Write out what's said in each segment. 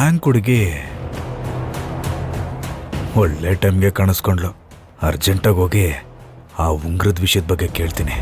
Bank ಹುಡುಗಿ ಒಳ್ಳೆ ಟೈಮ್ಗೆ ಕಾಣಿಸ್ಕೊಂಡ್ಲು. ಅರ್ಜೆಂಟಾಗಿ ಹೋಗಿ ಆ ಉಂಗ್ರದ ವಿಷಯದ ಬಗ್ಗೆ ಕೇಳ್ತೀನಿ.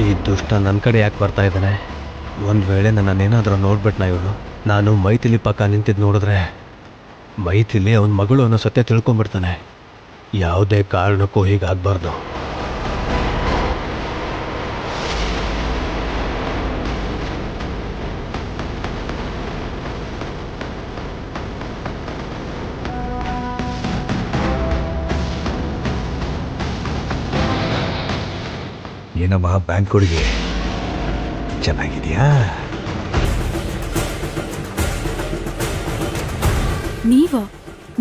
ಈ ದುಷ್ಟ ನನ್ನ ಕಡೆ ಯಾಕೆ ಬರ್ತಾ ಇದ್ದಾನೆ? ಒಂದು ವೇಳೆ ನನ್ನನ್ನೇನಾದರೂ ನೋಡ್ಬಿಟ್ನ ಇವನು. ನಾನು ಮೈಥಿಲಿ ಪಕ್ಕ ನಿಂತಿದ್ದು ನೋಡಿದ್ರೆ ಮೈಥಿಲಿ ಅವನ ಮಗಳು ಅನ್ನೋ ಸತ್ಯ ತಿಳ್ಕೊಂಬಿಡ್ತಾನೆ. ಯಾವುದೇ ಕಾರಣಕ್ಕೂ ಹೀಗಾಗಬಾರ್ದು. ಏನಮ್ಮ ಬ್ಯಾಂಕ್ ಹುಡುಗಿ, ಚೆನ್ನಾಗಿದೆಯಾ?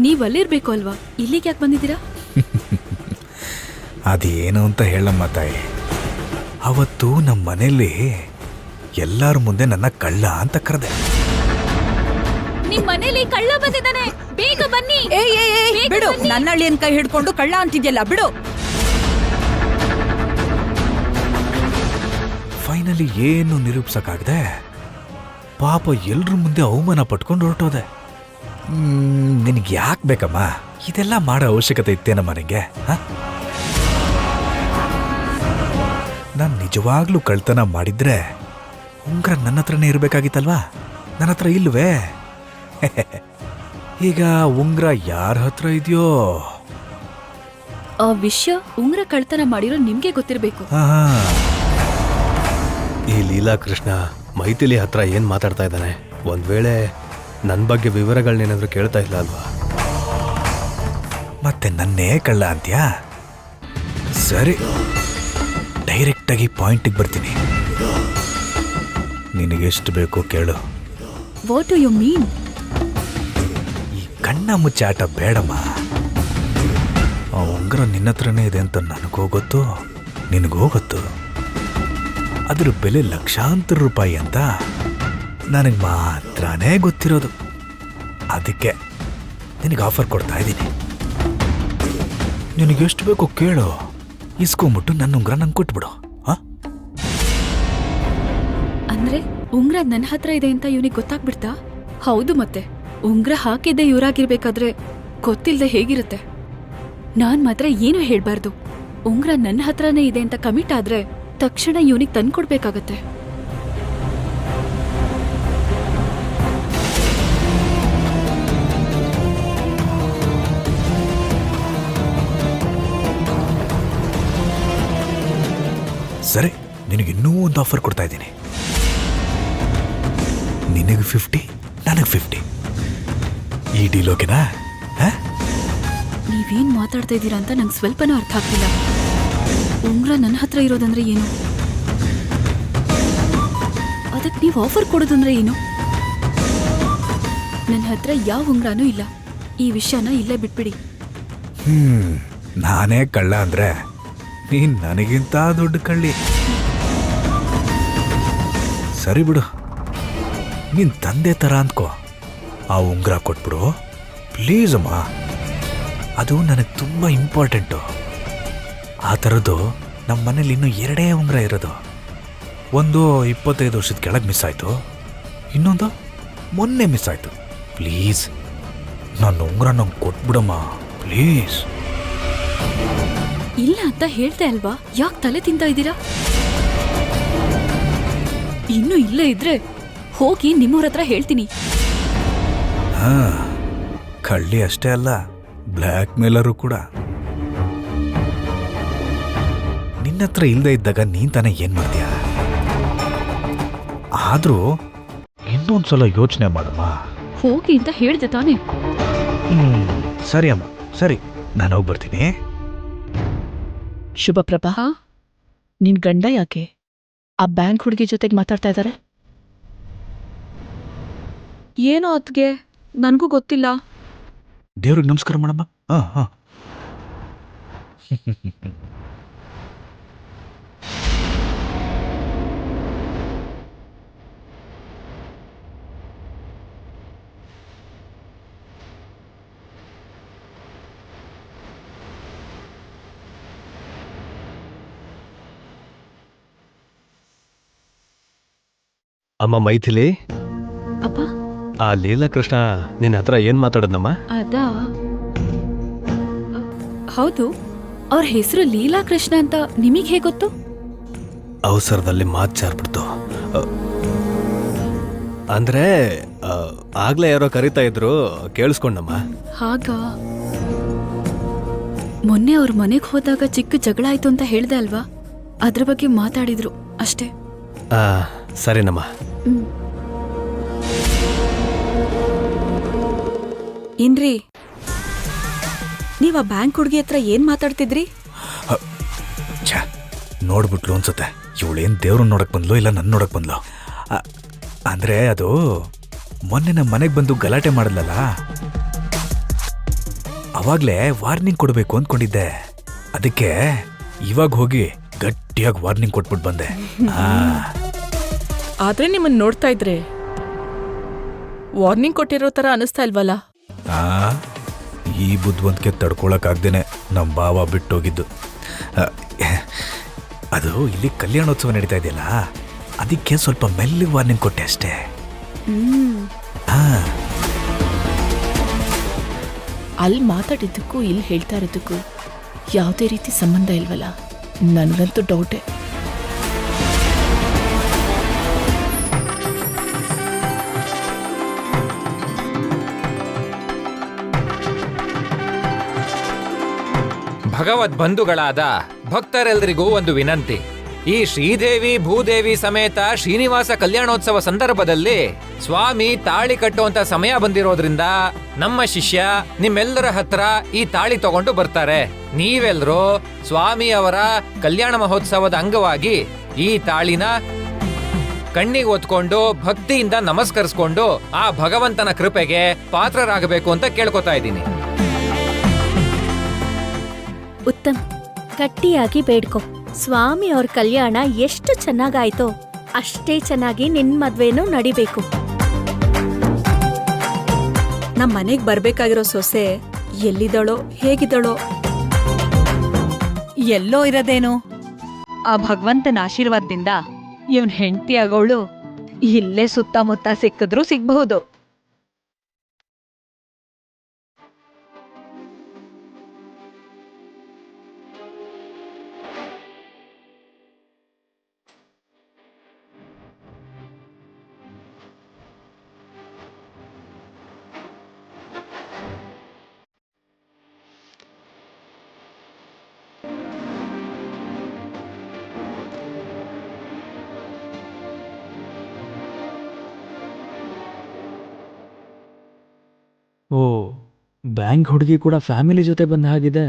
ನೀವಲ್ಲಿರ್ಬೇಕು ಅಲ್ವಾ? ಇಲ್ಲಿಗೆ ಯಾಕೆ ಬಂದಿದ್ದೀರಾ? ಅದೇನು ಅಂತ ಹೇಳಮ್ಮ ತಾಯಿ. ಅವತ್ತು ನಮ್ಮ ಮನೇಲಿ ಎಲ್ಲರ ಮುಂದೆ ನನ್ನ ಕಳ್ಳ ಅಂತ ಕರೆದೆ. ನಿಮ್ ಮನೇಲಿ ಕಳ್ಳ ಬಂದಿದ್ದಾನೆ, ಬೇಗ ಬನ್ನಿ. ಬಿಡು, ನನ್ನ ಅಳಿಯನ್ ಕೈ ಹಿಡ್ಕೊಂಡು ಕಳ್ಳ ಅಂತಿದ್ಯಲ್ಲ, ಬಿಡು. ಫೈನಲಿ ಏನು ನಿರೂಪಿಸಕ್ಕಾಗದೆ ಪಾಪ ಎಲ್ರ ಮುಂದೆ ಅವಮಾನ ಪಟ್ಕೊಂಡು ಹೊರಟೋದೆ. ನಿನಗೆ ಯಾಕೆ ಬೇಕಮ್ಮ ಇದೆಲ್ಲ ಮಾಡೋ ಅವಶ್ಯಕತೆ ಇತ್ತೇನಮ್ಮ ನನಗೆ? ನಾನು ನಿಜವಾಗ್ಲೂ ಕಳ್ತನ ಮಾಡಿದ್ರೆ ಉಂಗ್ರ ನನ್ನ ಹತ್ರನೇ ಇರಬೇಕಾಗಿತ್ತಲ್ವಾ? ನನ್ನ ಹತ್ರ ಇಲ್ವೇ? ಈಗ ಉಂಗ್ರ ಯಾರ ಹತ್ರ ಇದೆಯೋ ಆ ವಿಷಯ ಉಂಗ್ರ ಕಳ್ತನ ಮಾಡಿರೋ ನಿಮ್ಗೆ ಗೊತ್ತಿರಬೇಕು. ಈ ಲೀಲಾ ಕೃಷ್ಣ ಮೈಥಿಲಿ ಹತ್ರ ಏನು ಮಾತಾಡ್ತಾ ಇದ್ದಾನೆ? ಒಂದು ವೇಳೆ ನನ್ನ ಬಗ್ಗೆ ವಿವರಗಳನ್ನೇನಾದರೂ ಕೇಳ್ತಾ ಇಲ್ಲ ಅಲ್ವಾ? ಮತ್ತೆ ನನ್ನೇ ಕಳ್ಳ ಅಂತ್ಯಾ? ಸರಿ, ಡೈರೆಕ್ಟಾಗಿ ಪಾಯಿಂಟಿಗೆ ಬರ್ತೀನಿ. ನಿನಗೆಷ್ಟು ಬೇಕು ಕೇಳು. What do you mean? ಈ ಕಣ್ಣ ಮುಚ್ಚಾಟ ಬೇಡಮ್ಮ. ಆ ಉಂಗುರ ನಿನ್ನ ಹತ್ರನೇ ಇದೆ ಅಂತ ನನಗೂ ಗೊತ್ತು, ನಿನಗೂ ಗೊತ್ತು. ಅದ್ರ ಬೆಲೆ ಲಕ್ಷಾಂತರ ರೂಪಾಯಿ ಅಂತ ನನಗೆ ಮಾತ್ರನೇ ಗೊತ್ತಿರೋದು. ಅದಕ್ಕೆ ನಿನಗೆ ಆಫರ್ ಕೊಡ್ತಾ ಇದ್ದೀನಿ. ನಿನಗೆಷ್ಟು ಬೇಕೋ ಕೇಳು, ಇಸ್ಕೊಂಬಿಟ್ಟು ನನ್ನ ಉಂಗ್ರ ನಂಗೆ ಕೊಟ್ಬಿಡು. ಅಂದ್ರೆ ಉಂಗ್ರ ನನ್ನ ಹತ್ರ ಇದೆ ಅಂತ ಇವನಿಗೆ ಗೊತ್ತಾಗ್ಬಿಡ್ತಾ? ಹೌದು, ಮತ್ತೆ ಉಂಗ್ರ ಹಾಕಿದ್ದೆ ಇವರಾಗಿರ್ಬೇಕಾದ್ರೆ ಗೊತ್ತಿಲ್ಲದೆ ಹೇಗಿರುತ್ತೆ? ನಾನ್ ಮಾತ್ರ ಏನು ಹೇಳ್ಬಾರ್ದು. ಉಂಗ್ರ ನನ್ನ ಹತ್ರನೇ ಇದೆ ಅಂತ ಕಮಿಟ್ ಆದ್ರೆ ತಕ್ಷಣ ಇವನಿಗೆ ತಂದ್ಕೊಡ್ಬೇಕಾಗತ್ತೆ. ಸರಿ, ನಿನಗೆ ಇನ್ನೂ ಒಂದು ಆಫರ್ ಕೊಡ್ತಾ ಇದ್ದೀನಿ. ನಿನಗೆ 50, ನನಗೆ 50. ಈ ಡೀಲ್ ಓಕೆನಾ? ನೀವೇನ್ ಮಾತಾಡ್ತಾ ಇದ್ದೀರಾ ಅಂತ ನಂಗೆ ಸ್ವಲ್ಪನೂ ಅರ್ಥ ಆಗ್ತಿಲ್ಲ. ಉಂಗ್ರ ನನ್ನ ಹತ್ರ ಇರೋದಂದ್ರೆ ಏನು? ಅದಕ್ಕೆ ನೀವು ಆಫರ್ ಕೊಡೋದಂದ್ರೆ ಏನು? ನನ್ನ ಹತ್ರ ಯಾವ ಉಂಗ್ರನೂ ಇಲ್ಲ. ಈ ವಿಷಯನ ಇಲ್ಲೇ ಬಿಟ್ಬಿಡಿ. ನಾನೇ ಕಳ್ಳ ಅಂದ್ರೆ ನೀನ್ ನನಗಿಂತ ದೊಡ್ಡ ಕಳ್ಳಿ. ಸರಿ ಬಿಡು, ನೀನ್ ತಂದೆ ತರ ಅಂದ್ಕೋ. ಆ ಉಂಗ್ರ ಕೊಟ್ಬಿಡು ಪ್ಲೀಸ್ ಅಮ್ಮ. ಅದು ನನಗೆ ತುಂಬಾ ಇಂಪಾರ್ಟೆಂಟು. ಆ ಥರದ್ದು ನಮ್ಮ ಮನೇಲಿ ಇನ್ನೂ 2 ಉಂಗ್ರ ಇರೋದು. ಒಂದು 25 ವರ್ಷದ ಕೆಳಗೆ ಮಿಸ್ ಆಯಿತು, ಇನ್ನೊಂದು ಮೊನ್ನೆ ಮಿಸ್ ಆಯಿತು. ಪ್ಲೀಸ್ ನನ್ನ ಉಂಗ್ರ ನಂಗೆ ಕೊಟ್ಬಿಡಮ್ಮ ಪ್ಲೀಸ್. ಇಲ್ಲ ಅಂತ ಹೇಳ್ತೆ ಅಲ್ವಾ, ಯಾಕೆ ತಲೆ ತಿಂತಾ ಇದ್ದೀರಾ? ಇನ್ನು ಇಲ್ಲೇ ಇದ್ರೆ ಹೋಗಿ ನಿಮ್ಮವ್ರ ಹತ್ರ ಹೇಳ್ತೀನಿ. ಕಳ್ಳಿ ಅಷ್ಟೇ ಅಲ್ಲ, ಬ್ಲ್ಯಾಕ್ ಮೇಲರು ಕೂಡ. ನಿನ್ನ ಹತ್ರ ಇಲ್ಲದೆ ಇದ್ದಾಗ ನೀನ್ ತಾನೇ ಏನ್ ಮಾಡ್ತೀಯ? ಆದ್ರೂ ಇನ್ನೊಂದ್ಸಲ ಯೋಚನೆ ಮಾಡಮ್ಮ. ಹೋಗಿ ಅಂತ ಹೇಳ್ದೆ ತಾನೆ. ಸರಿ ಅಮ್ಮ, ಸರಿ, ನಾನು ಹೋಗಿ ಬರ್ತೀನಿ. ಶುಭಪ್ರಭಾ, ನಿನ್ ಗಂಡ ಯಾಕೆ ಆ ಬ್ಯಾಂಕ್ ಹುಡುಗಿ ಜೊತೆಗೆ ಮಾತಾಡ್ತಾ ಇದ್ದಾರೆ? ಏನೋ ಅತ್ಗೆ, ನನಗೂ ಗೊತ್ತಿಲ್ಲ. ದೇವ್ರಿಗೆ ನಮಸ್ಕಾರ ಮಾಡಮ್ಮ. ಹಾಂ ಹಾಂ. ಅಮ್ಮ ಮೈಥಿಲಿ, ಅಪ್ಪ, ಆ ಲೀಲಾಕೃಷ್ಣ ನಿನ್ನ ಹತ್ರ ಏನ್ ಮಾತಾಡದ್ನಮ್ಮ? ಅದಾ? ಹೌದು, ಅವ್ರ ಹೆಸರು ಲೀಲಾಕೃಷ್ಣ ಅಂತ ನಿಮಗೆ ಹೇಗೆ ಗೊತ್ತು? ಅವಸರದಲ್ಲಿ ಮಾತು ಜಾರ್ಬಿಡ್ತು. ಅಂದ್ರೆ ಆಗ್ಲೇ ಯಾರೋ ಕರಿತಾ ಇದ್ರು, ಕೇಳಿಸ್ಕೊಂಡಮ್ಮ. ಹಾಗ ಮೊನ್ನೆ ಅವ್ರ ಮನೆಗೆ ಹೋದಾಗ ಚಿಕ್ಕ ಜಗಳ ಆಯ್ತು ಅಂತ ಹೇಳ್ದೆ ಅಲ್ವಾ, ಅದ್ರ ಬಗ್ಗೆ ಮಾತಾಡಿದ್ರು ಅಷ್ಟೇ. ಸರಿನಮ್ಮ. ಏನ್ರಿ, ನೀವ್ ಆ ಬ್ಯಾಂಕ್ ಹುಡುಗಿ ಹತ್ರ ಏನ್ ಮಾತಾಡ್ತಿದ್ರಿ? ಛ, ನೋಡ್ಬಿಟ್ಲು ಅನ್ಸುತ್ತೆ. ಇವಳೇನ್ ದೇವ್ರನ್ನ ನೋಡಕ್ ಬಂದ್ಲು ಇಲ್ಲ ನನ್ನ ನೋಡಕ್ ಬಂದ್ಲು? ಅಂದ್ರೆ ಅದು ಮೊನ್ನೆ ನಮ್ಮ ಮನೆಗೆ ಬಂದು ಗಲಾಟೆ ಮಾಡಲಲ್ಲ, ಅವಾಗ್ಲೇ ವಾರ್ನಿಂಗ್ ಕೊಡಬೇಕು ಅಂದ್ಕೊಂಡಿದ್ದೆ. ಅದಕ್ಕೆ ಇವಾಗ ಹೋಗಿ ಗಟ್ಟಿಯಾಗಿ ವಾರ್ನಿಂಗ್ ಕೊಟ್ಬಿಟ್ಟು ಬಂದೆ. ಆದ್ರೆ ನಿಮ್ಮನ್ನ ನೋಡ್ತಾ ಇದ್ರೆ ವಾರ್ನಿಂಗ್ ಕೊಟ್ಟಿರೋ ತರ ಅನಿಸ್ತಾ ಇಲ್ವಲ್ಲ? ಈ ಬುದ್ಧಿವಂತಿಕೆ ತಡ್ಕೊಳಕ್ಕಾಗ್ದೇನೆ ನಮ್ಮ ಬಾವ ಬಿಟ್ಟೋಗಿದ್ದು. ಅದು ಇಲ್ಲಿ ಕಲ್ಯಾಣೋತ್ಸವ ನಡೀತಾ ಇದೆಯಲ್ಲ, ಅದಕ್ಕೆ ಸ್ವಲ್ಪ ಮೆಲ್ಲಿಗೆ ವಾರ್ನಿಂಗ್ ಕೊಟ್ಟೆ ಅಷ್ಟೇ. ಅಲ್ಲಿ ಮಾತಾಡಿದ್ದಕ್ಕೂ ಇಲ್ಲಿ ಹೇಳ್ತಾ ಇರೋದಕ್ಕೂ ಯಾವುದೇ ರೀತಿ ಸಂಬಂಧ ಇಲ್ವಲ್ಲ? ನನಗಂತೂ ಡೌಟೇ. ಭಗವದ್ ಬಂಧುಗಳಾದ ಭಕ್ತರೆಲ್ಲರಿಗೂ ಒಂದು ವಿನಂತಿ. ಈ ಶ್ರೀದೇವಿ ಭೂದೇವಿ ಸಮೇತ ಶ್ರೀನಿವಾಸ ಕಲ್ಯಾಣೋತ್ಸವ ಸಂದರ್ಭದಲ್ಲಿ ಸ್ವಾಮಿ ತಾಳಿ ಕಟ್ಟುವಂತ ಸಮಯ ಬಂದಿರೋದ್ರಿಂದ ನಮ್ಮ ಶಿಷ್ಯ ನಿಮ್ಮೆಲ್ಲರ ಹತ್ರ ಈ ತಾಳಿ ತಗೊಂಡು ಬರ್ತಾರೆ. ನೀವೆಲ್ಲರೂ ಸ್ವಾಮಿ ಅವರ ಕಲ್ಯಾಣ ಮಹೋತ್ಸವದ ಅಂಗವಾಗಿ ಈ ತಾಳಿನ ಕಣ್ಣಿಗೆ ಒತ್ಕೊಂಡು ಭಕ್ತಿಯಿಂದ ನಮಸ್ಕರಿಸ್ಕೊಂಡು ಆ ಭಗವಂತನ ಕೃಪೆಗೆ ಪಾತ್ರರಾಗಬೇಕು ಅಂತ ಕೇಳ್ಕೊತಾ ಇದ್ದೀನಿ. ಉತ್ತಮ್, ಗಟ್ಟಿಯಾಗಿ ಬೇಡ್ಕೊ. ಸ್ವಾಮಿ ಅವ್ರ ಕಲ್ಯಾಣ ಎಷ್ಟು ಚೆನ್ನಾಗಾಯ್ತೋ ಅಷ್ಟೇ ಚೆನ್ನಾಗಿ ನಿನ್ ಮದ್ವೆನೂ ನಡಿಬೇಕು. ನಮ್ ಮನೆಗ್ ಬರ್ಬೇಕಾಗಿರೋ ಸೊಸೆ ಎಲ್ಲಿದಳೋ ಹೇಗಿದಳೋ? ಎಲ್ಲೋ ಇರೋದೇನು, ಆ ಭಗವಂತನ ಆಶೀರ್ವಾದದಿಂದ ಇವನ್ ಹೆಂಡತಿ ಆಗೋಳು ಇಲ್ಲೇ ಸುತ್ತಮುತ್ತ ಸಿಕ್ಕಿದ್ರು ಸಿಗ್ಬಹುದು. ಓ, ಬ್ಯಾಂಕ್ ಹುಡುಗಿ ಕೂಡ ಫ್ಯಾಮಿಲಿ ಜೊತೆ ಬಂದ ಹಾಗಿದೆ.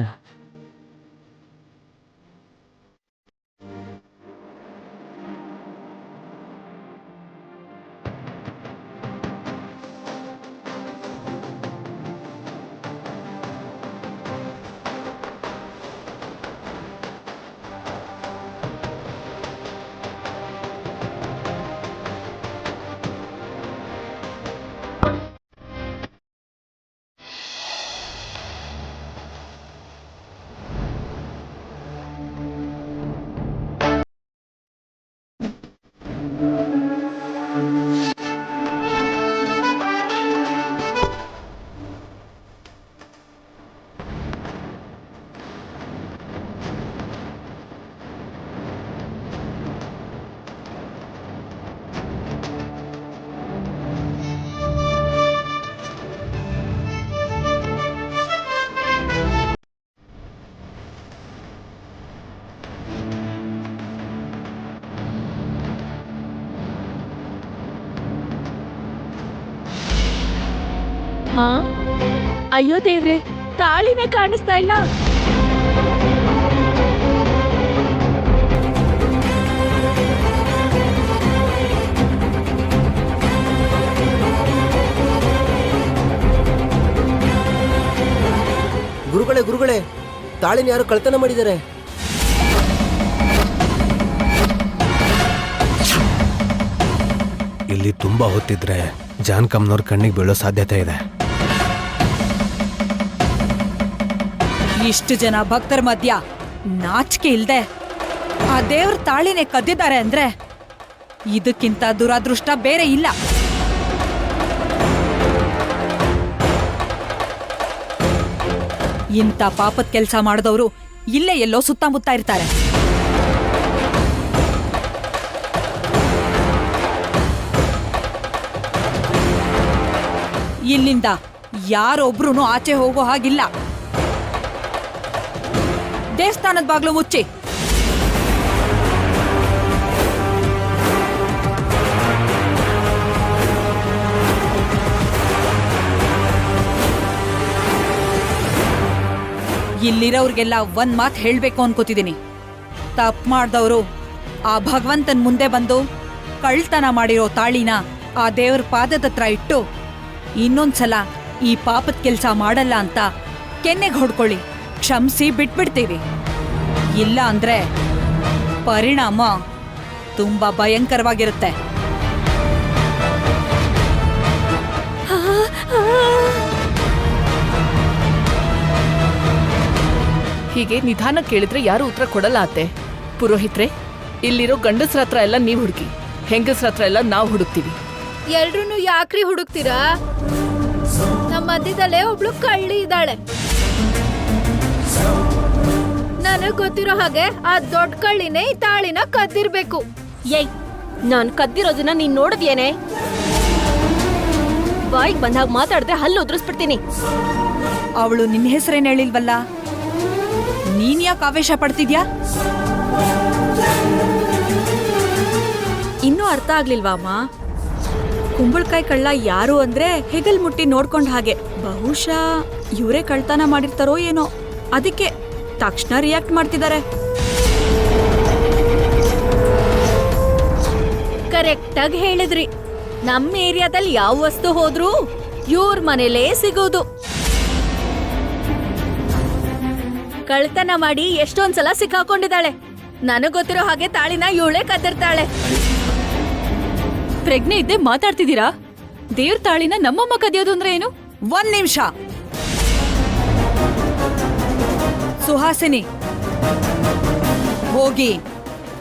ಹಾ, ಅಯ್ಯೋ ದೇವ್ರೆ, ತಾಳಿನೇ ಕಾಣಿಸ್ತಾ ಇಲ್ಲ. ಗುರುಗಳೇ ತಾಳಿನ ಯಾರು ಕಳ್ತನ ಮಾಡಿದ್ದಾರೆ. ಇಲ್ಲಿ ತುಂಬಾ ಹೊತ್ತಿದ್ರೆ ಜಾನ್ಕಮ್ನವ್ರ ಕಣ್ಣಿಗೆ ಬೀಳೋ ಸಾಧ್ಯತೆ ಇದೆ. ಇಷ್ಟು ಜನ ಭಕ್ತರ ಮಧ್ಯ ನಾಚಿಕೆ ಇಲ್ದೆ ಆ ದೇವ್ರ ತಾಳಿನೇ ಕದ್ದಿದ್ದಾರೆ ಅಂದ್ರೆ ಇದಕ್ಕಿಂತ ದುರಾದೃಷ್ಟ ಬೇರೆ ಇಲ್ಲ. ಇಂಥ ಪಾಪದ ಕೆಲಸ ಮಾಡಿದವರು ಇಲ್ಲೇ ಎಲ್ಲೋ ಸುತ್ತಮುತ್ತ ಇರ್ತಾರೆ. ಇಲ್ಲಿಂದ ಯಾರೊಬ್ರು ಆಚೆ ಹೋಗೋ ಹಾಗಿಲ್ಲ. ದೇವಸ್ಥಾನದ ಬಾಗ್ಲು ಮುಚ್ಚಿ. ಇಲ್ಲಿರೋರ್ಗೆಲ್ಲ ಒಂದ್ ಮಾತು ಹೇಳ್ಬೇಕು ಅನ್ಕೋತಿದ್ದೀನಿ. ತಪ್ಪು ಮಾಡ್ದವ್ರು ಆ ಭಗವಂತನ್ ಮುಂದೆ ಬಂದು ಕಳ್ತನ ಮಾಡಿರೋ ತಾಳಿನ ಆ ದೇವ್ರ ಪಾದದ ಹತ್ರ ಇಟ್ಟು ಇನ್ನೊಂದ್ಸಲ ಈ ಪಾಪದ ಕೆಲ್ಸ ಮಾಡಲ್ಲ ಅಂತ ಕೆನ್ನೆಗೆ ಹೊಡ್ಕೊಳ್ಳಿ. ಕ್ಷಮಿಸಿ ಬಿಟ್ಬಿಡ್ತೀವಿ. ಇಲ್ಲ ಅಂದ್ರೆ ಪರಿಣಾಮ ತುಂಬಾ ಭಯಂಕರವಾಗಿರುತ್ತೆ. ಹೀಗೆ ನಿಧಾನ ಕೇಳಿದ್ರೆ ಯಾರು ಉತ್ತರ ಕೊಡಲ್ಲ ಅತ್ತೆ. ಪುರೋಹಿತ್ರೆ, ಇಲ್ಲಿರೋ ಗಂಡಸ್ರ ಹತ್ರ ಎಲ್ಲ ನೀವ್ ಹುಡುಕಿ, ಹೆಂಗಸ್ರ ಹತ್ರ ಎಲ್ಲ ನಾವ್ ಹುಡುಕ್ತೀವಿ. ಎಲ್ರೂ ಯಾಕ್ರಿ ಹುಡುಕ್ತೀರಾ? ನಮ್ಮ ಮಧ್ಯದಲ್ಲೇ ಒಬ್ಳು ಕಳ್ಳಿ ಇದ್ದಾಳೆ. ನನಗ್ ಗೊತ್ತಿರೋ ಹಾಗೆ ಆ ದೊಡ್ಡ ಕಳ್ಳಿನೇ ಈ ತಾಳಿನ ಕದ್ದಿರ್ಬೇಕು. ಏಯ್, ನಾನ್ ಕದ್ದಿರೋದನ್ನ ನೀನ್ ನೋಡಿದ್ಯೇನೆ? ಬಾಯಿಗೆ ಬಂದಾಗ ಮಾತಾಡಿದ್ರೆ ಹಲ್ಲು ಉದ್ರಿಸ್ಬಿಡ್ತೀನಿ. ಅವಳು ನಿನ್ನ ಹೆಸರೇನು ಹೇಳಿಲ್ವಲ್ಲ, ನೀನ್ ಯಾಕೆ ಆವೇಶ ಪಡ್ತಿದ್ಯಾ? ಇನ್ನೂ ಅರ್ಥ ಆಗ್ಲಿಲ್ವಾ ಅಮ್ಮ? ಕುಂಬಳಕಾಯಿ ಕಳ್ಳ ಯಾರು ಅಂದ್ರೆ ಹೆಗಲ್ ಮುಟ್ಟಿ ನೋಡ್ಕೊಂಡ್ ಹಾಗೆ. ಬಹುಶಃ ಇವರೇ ಕಳ್ತನ ಮಾಡಿರ್ತಾರೋ ಏನೋ, ಅದಕ್ಕೆ ತಕ್ಷಣ ರಿಯಾಕ್ಟ್ ಮಾಡ್ತಿದ್ದಾರೆ. ಕರೆಕ್ಟ್ ಆಗಿ ಹೇಳಿದ್ರಿ. ನಮ್ಮ ಏರಿಯಾದಲ್ಲಿ ಯಾವ ವಸ್ತು ಹೋದ್ರೂ ಇವ್ರ ಮನೇಲೇ ಸಿಗೋದು. ಕಳ್ತನ ಮಾಡಿ ಎಷ್ಟೊಂದ್ಸಲ ಸಿಕ್ಕಾಕೊಂಡಿದ್ದಾಳೆ. ನನಗ್ ಗೊತ್ತಿರೋ ಹಾಗೆ ತಾಳಿನ ಇವಳೇ ಕದ್ದಿರ್ತಾಳೆ. ಪ್ರಜ್ಞೆ ಇದ್ದೆ ಮಾತಾಡ್ತಿದ್ದೀರಾ? ದೇವ್ರ ತಾಳಿನ ನಮ್ಮಮ್ಮ ಕದಿಯೋದು ಅಂದ್ರೆ ಏನು? ಒಂದ್ ನಿಮಿಷ ಸುಹಾಸಿನಿ, ಹೋಗಿ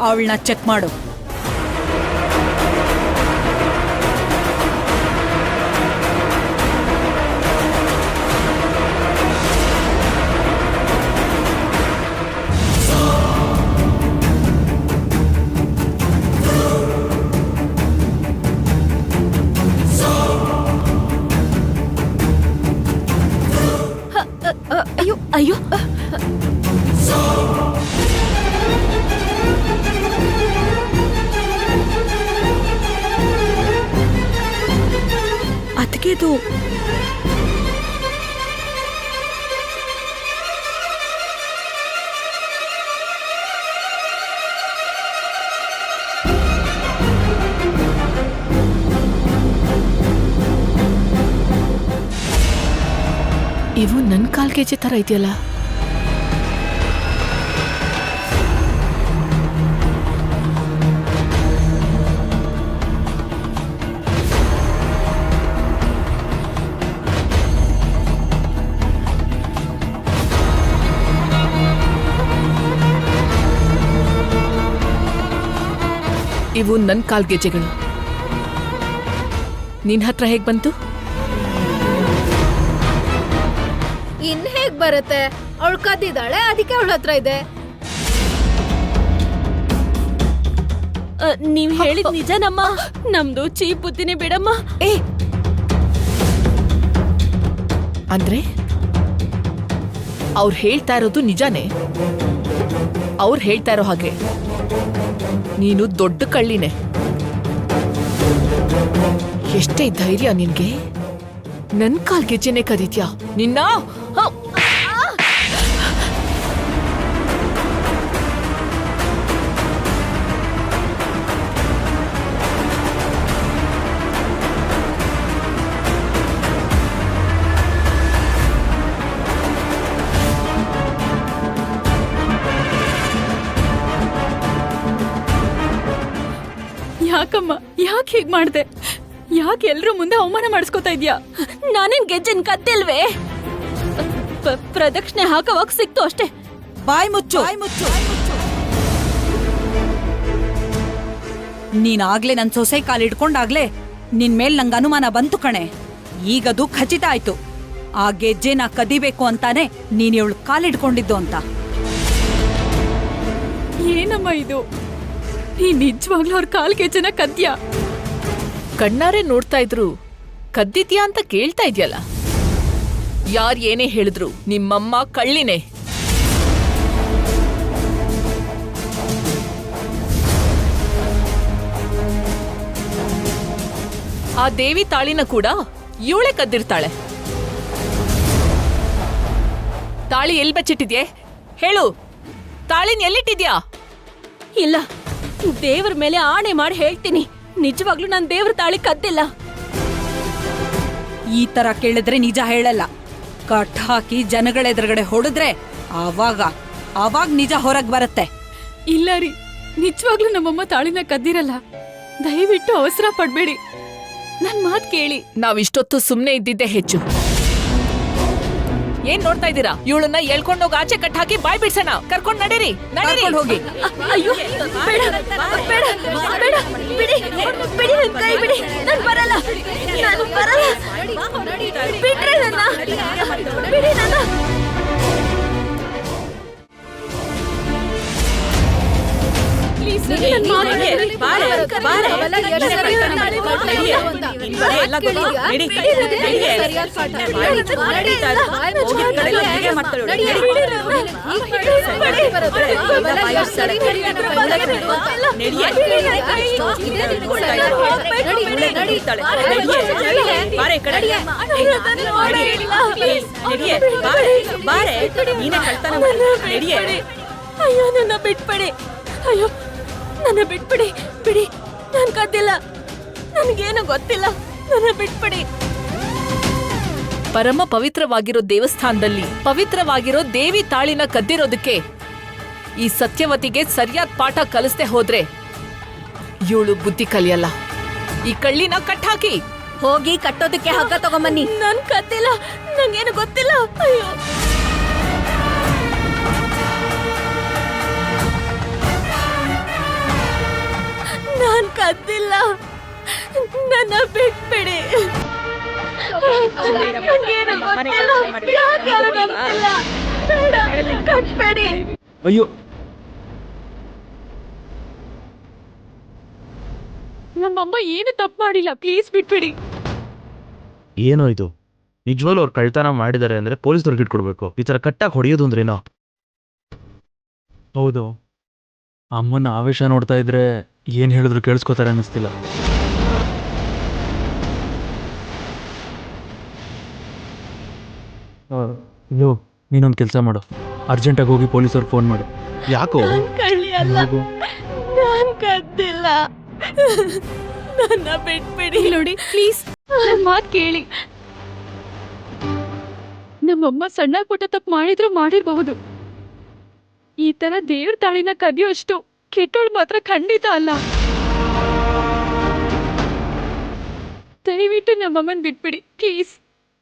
ಅವಳನ್ನ ಚೆಕ್ ಮಾಡು. ಅಯ್ಯೋ ಅಯ್ಯೋ, ಅದಕ್ಕೆದು ಇವು ನನ್ ಕಾಲ್ ಕೆಜಿ ತರ ಇದೆಯಲ್ಲ. ಇವು ನನ್ ಕಾಲ್ ಗೆಜ್ಜೆಗಳು. ನಿನ್ ಹತ್ರ ಹೇಗ್ ಬಂತು? ಇನ್ ಹೇಗ್ ಬರುತ್ತೆ? ಅವಳು ಕದ್ದಿದ್ದಾಳೆ, ಅದಕ್ಕೆ ಅವಳ ಹತ್ರ ಇದೆ. ನೀವ್ ಹೇಳಿದ್ ನಿಜನಮ್ಮ. ನಮ್ದು ಚೀಪ್ ಬುದ್ಧಿನೇ ಬಿಡಮ್ಮ. ಅಂದ್ರೆ ಅವ್ರು ಹೇಳ್ತಾ ಇರೋದು ನಿಜಾನೇ? ಅವ್ರು ಹೇಳ್ತಾ ಇರೋ ಹಾಗೆ ನೀನು ದೊಡ್ಡ ಕಳ್ಳಿನೇ. ಎಷ್ಟೇ ಧೈರ್ಯ ನಿನ್ಗೆ? ನನ್ ಕಾಲ್ ಗೆಜ್ಜೆನೆ ಕರೀತ್ಯಾ ನಿನ್ನ? ಯಾಕಮ್ಮ ಯಾಕೆ ಹೀಗ್ ಮಾಡ್ದೆ? ಯಾಕೆ ಎಲ್ರೂ ಮುಂದೆ ಅವಮಾನ ಮಾಡಿಸ್ಕೊತಾ ಇದ್ಯಾ? ನಾನೇನ್ ಗೆಜ್ಜೆನ್ ಕದ್ದಿಲ್ವೇ? ಪ್ರದಕ್ಷಿಣೆ ಹಾಕವಾಗ ಸಿಕ್ತು ಅಷ್ಟೇ. ಬಾಯ್ ಮುಚ್ಚು. ನೀನಾಗ್ಲೇ ನನ್ ಸೊಸೆ ಕಾಲ್ ಹಿಡ್ಕೊಂಡಾಗ್ಲೇ ನಿನ್ ಮೇಲ್ ನಂಗೆ ಅನುಮಾನ ಬಂತು ಕಣೆ. ಈಗದು ಖಚಿತ ಆಯ್ತು. ಆ ಗೆಜ್ಜೆನ ಕದಿಬೇಕು ಅಂತಾನೆ ನೀನ್ ಇವಳು ಕಾಲ್ ಹಿಡ್ಕೊಂಡಿದ್ದು ಅಂತ. ಏನಮ್ಮ ಇದು? ನೀ ನಿಜವಾಗ್ಲೂ ಅವ್ರ ಕಾಲ್ ಗೆಜ್ಜೆನ ಕದ್ಯಾ? ಕಣ್ಣಾರೆ ನೋಡ್ತಾ ಇದ್ರು ಕದ್ದಿದ್ಯಾ ಅಂತ ಕೇಳ್ತಾ ಇದ್ಯಲ್ಲ. ಯಾರ್ ಏನೇ ಹೇಳಿದ್ರು ನಿಮ್ಮಮ್ಮ ಕಳ್ಳಿನೇ. ಆ ದೇವಿ ತಾಳಿನ ಕೂಡ ಇವಳೆ ಕದ್ದಿರ್ತಾಳೆ. ತಾಳಿ ಎಲ್ಲಿ ಬಚ್ಚಿಟ್ಟಿದ್ಯೆ ಹೇಳು? ತಾಳಿನ ಎಲ್ಲಿಟ್ಟಿದ್ಯಾ? ಇಲ್ಲ, ದೇವ್ರ ಮೇಲೆ ಆಣೆ ಮಾಡಿ ಹೇಳ್ತೀನಿ, ನಿಜವಾಗ್ಲೂ ನಾನ್ ದೇವ್ರ ತಾಳಿ ಕದ್ದಿಲ್ಲ. ಈ ತರ ಕೇಳಿದ್ರೆ ನಿಜ ಹೇಳಲ್ಲ. ಕಟ್ ಹಾಕಿ ಜನಗಳೆದುರುಗಡೆ ಹೊಡೆದ್ರೆ ಆವಾಗ ನಿಜ ಹೊರಗ್ ಬರುತ್ತೆ. ಇಲ್ಲ ರೀ, ನಿಜವಾಗ್ಲೂ ನಮ್ಮಮ್ಮ ತಾಳಿನ ಕದ್ದಿರಲ್ಲ. ದಯವಿಟ್ಟು ಅವಸರ ಪಡ್ಬೇಡಿ, ನನ್ ಮಾತ್ ಕೇಳಿ. ನಾವಿಷ್ಟೊತ್ತು ಸುಮ್ನೆ ಇದ್ದಿದ್ದೆ ಹೆಚ್ಚು. ಏನ್ ನೋಡ್ತಾ ಇದ್ದೀರಾ? ಇವಳನ್ನ ಎಳ್ಕೊಂಡೋಗಿ ಆಚೆ ಕಟ್ ಹಾಕಿ ಬಾಯ್ ಬಿಡ್ಸೋಣ. ಕರ್ಕೊಂಡ್ ನಡೀರಿ, ಕರ್ಕೊಂಡ್ ಹೋಗಿ. ಅಯ್ಯೋ ಬೇಡ ಬೇಡ ಬೇಡ, ಬಿಡಿ ಬಿಡಿ, ನನ್ ಕೈ ಬಿಡಿ, ನಾನು ಬರಲ್ಲ, ಬಿಡ್ರಿ ನನ್ನ, ಬಿಡಿ ನನ್ನ. ಪ್ಲೀಸ್ ಅಯ್ಯೋ ನನ್ನ ಬಿಟ್ಬಿಡಿ, ಅಯ್ಯೋ ನನ್ನ ಬಿಟ್ಬಿಡಿ, ಬಿಡಿ, ನಾನ್ ಕದ್ದಿಲ್ಲ, ನನ್ಗೇನು ಗೊತ್ತಿಲ್ಲ, ನನ್ನ ಬಿಟ್ಬಿಡಿ. ಪರಮ ಪವಿತ್ರವಾಗಿರೋ ದೇವಸ್ಥಾನದಲ್ಲಿ ಪವಿತ್ರವಾಗಿರೋ ದೇವಿ ತಾಳಿನ ಕದ್ದಿರೋದಕ್ಕೆ ಈ ಸತ್ಯವತಿಗೆ ಸರಿಯಾದ ಪಾಠ ಕಲಿಸ್ದೆ ಹೋದ್ರೆ ಇವಳು ಬುದ್ಧಿ ಕಲಿಯಲ್ಲ. ಈ ಕಳ್ಳಿನ ಕಟ್ ಹಾಕಿ. ಹೋಗಿ ಕಟ್ಟೋದಕ್ಕೆ ಹಗ್ಗ ತಗೊಂಬನ್ನಿ. ನಾನ್ ಕದ್ದಿಲ್ಲ, ನಂಗೇನು ಗೊತ್ತಿಲ್ಲ. ಅಯ್ಯೋ ನಾನ್ ಕದ್ದಿಲ್ಲ, ನನ್ನ ಬಿಟ್ಬಿಡಿ. ಕಟ್ಬೇಡಿ. ಅಯ್ಯೋ, ನಮ್ಮಮ್ಮ ಏನು ತಪ್ಪು ಮಾಡಿಲ್ಲ, ಪ್ಲೀಸ್ ಬಿಟ್ಬಿಡಿ. ಏನೋ ಇದು, ನಿಜವಾಗ್ಲೂ ಅವ್ರು ಕಳ್ತನ ಮಾಡಿದ್ದಾರೆ ಅಂದ್ರೆ ಪೊಲೀಸ್ನವ್ರಿಗೆ ಇಟ್ಕೊಡ್ಬೇಕು. ಈ ತರ ಕಟ್ಟಾಗಿ ಹೊಡೆಯೋದು ಅಂದ್ರೇನೋ? ಹೌದು, ಅಮ್ಮನ ಆವೇಶ ನೋಡ್ತಾ ಇದ್ರೆ ಏನ್ ಹೇಳಿದ್ರು ಕೇಳಿಸ್ಕೋತಾರೆ ಅನ್ನಿಸ್ತಿಲ್ಲ. ಅಯ್ಯೋ, ನೀನೊಂದು ಕೆಲಸ ಮಾಡು, ಅರ್ಜೆಂಟಾಗಿ ಹೋಗಿ ಪೊಲೀಸವ್ರಿಗೆ ಫೋನ್ ಮಾಡು. ಯಾಕೋ? ಹೋಗು. ನಾನ್ ಕದ್ದಿಲ್ಲ, ನನ್ನ ಬಿಟ್ಬಿಡಿ. ನೋಡಿ ಪ್ಲೀಸ್, ನನ್ ಮಾತ್ ಕೇಳಿ. ನಮ್ಮಮ್ಮ ಸಣ್ಣ ಪುಟ್ಟ ತಪ್ಪು ಮಾಡಿದ್ರು ಮಾಡಿರಬಹುದು. ಈ ತರ ದೇವ್ರ ತಾಳಿನ ಕದಿಯೋಷ್ಟು ಕೆಟ್ಟೋಳು ಮಾತ್ರ ಖಂಡಿತ ಅಲ್ಲ. ದಯವಿಟ್ಟು ನಮ್ಮಮ್ಮನ್ ಬಿಟ್ಬಿಡಿ ಪ್ಲೀಸ್.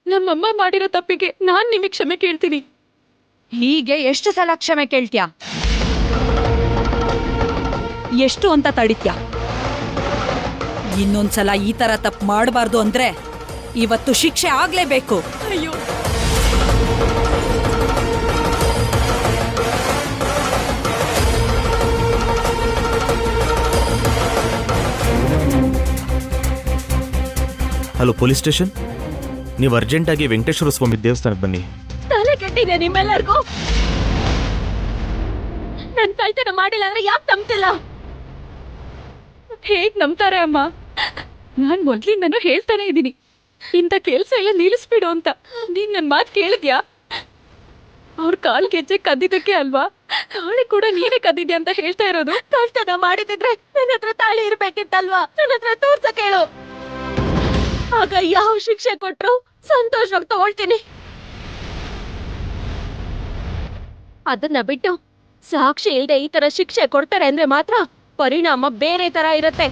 ನಮ್ಮಮ್ಮ ಮಾಡಿರೋ ತಪ್ಪಿಗೆ ನಾನ್ ನಿಮಗೆ ಕ್ಷಮೆ ಕೇಳ್ತೀನಿ. ಹೀಗೆ ಎಷ್ಟು ಸಲ ಕ್ಷಮೆ ಕೇಳ್ತ್ಯಾ? ಎಷ್ಟು ಅಂತ ತಡಿತ್ಯಾ? ಇನ್ನೊಂದ್ಸಲ ಈ ತರ ತಪ್ಪು ಮಾಡಬಾರ್ದು ಅಂದ್ರೆ ಇವತ್ತು ಶಿಕ್ಷೆ ಆಗ್ಲೇಬೇಕು. ಅಯ್ಯೋ, ಹಲೋ ಪೊಲೀಸ್ ಸ್ಟೇಷನ್, ನೀವು ಅರ್ಜೆಂಟಾಗಿ ವೆಂಕಟೇಶ್ವರ ಸ್ವಾಮಿ ದೇವಸ್ಥಾನಕ್ಕೆ ಬನ್ನಿ. ತಲೆ ಕೆಟ್ಟಿದೆ ನಿಮ್ಮೆಲ್ಲರಿಗೂ. ನನ್ ಕಳ್ತನ ಮಾಡಿಲ್ಲ ಅಂದ್ರೆ ಯಾಕೆ ನಂಬ್ತಿಲ್ಲ? ಹೇಗ್ ನಂಬ್ತಾರೆ ಅಮ್ಮ? ನಾನ್ ಮೊದ್ಲಿಂದನೂ ಹೇಳ್ತಾನೆ ಇದ್ದೀನಿ, ಇಂಥ ಕೆಲ್ಸ ಎಲ್ಲ ನಿಲ್ಲಿಸ್ಬಿಡು ಅಂತ. ನೀನ್ ನನ್ ಮಾತು ಕೇಳಿದ್ಯಾ? ಅವ್ರ ಕಾಲ್ ಗೆಜ್ಜೆ ಕದ್ದಿದ್ದಕ್ಕೆ ಅಲ್ವಾ? ತಾಳಿ ಕೂಡ ನೀನೇ ಕದ್ದಿದ್ಯಾ ಅಂತ ಹೇಳ್ತಾ ಇರೋದು. ಕಳ್ತನ ಮಾಡಿದಿದ್ರೆ ನನ್ನ ಹತ್ರ ತಾಳಿ ಇರ್ಬೇಕಿತ್ತಲ್ವಾ? ನನ್ನ ಹತ್ರ ತೋರ್ಸಕ್ ಹೇಳು, ಆಗ ಯಾವ ಶಿಕ್ಷೆ ಕೊಟ್ರು ಸಂತೋಷವಾಗಿ ತಗೊಳ್ತೀನಿ. ಅದನ್ನ ಬಿಟ್ಟು ಸಾಕ್ಷಿ ಇಲ್ಲದೆ ಈ ತರ ಶಿಕ್ಷೆ ಕೊಡ್ತಾರೆ ಅಂದ್ರೆ ಮಾತ್ರ ಪರಿಣಾಮ ಬೇರೆ ತರ ಇರುತ್ತೆ.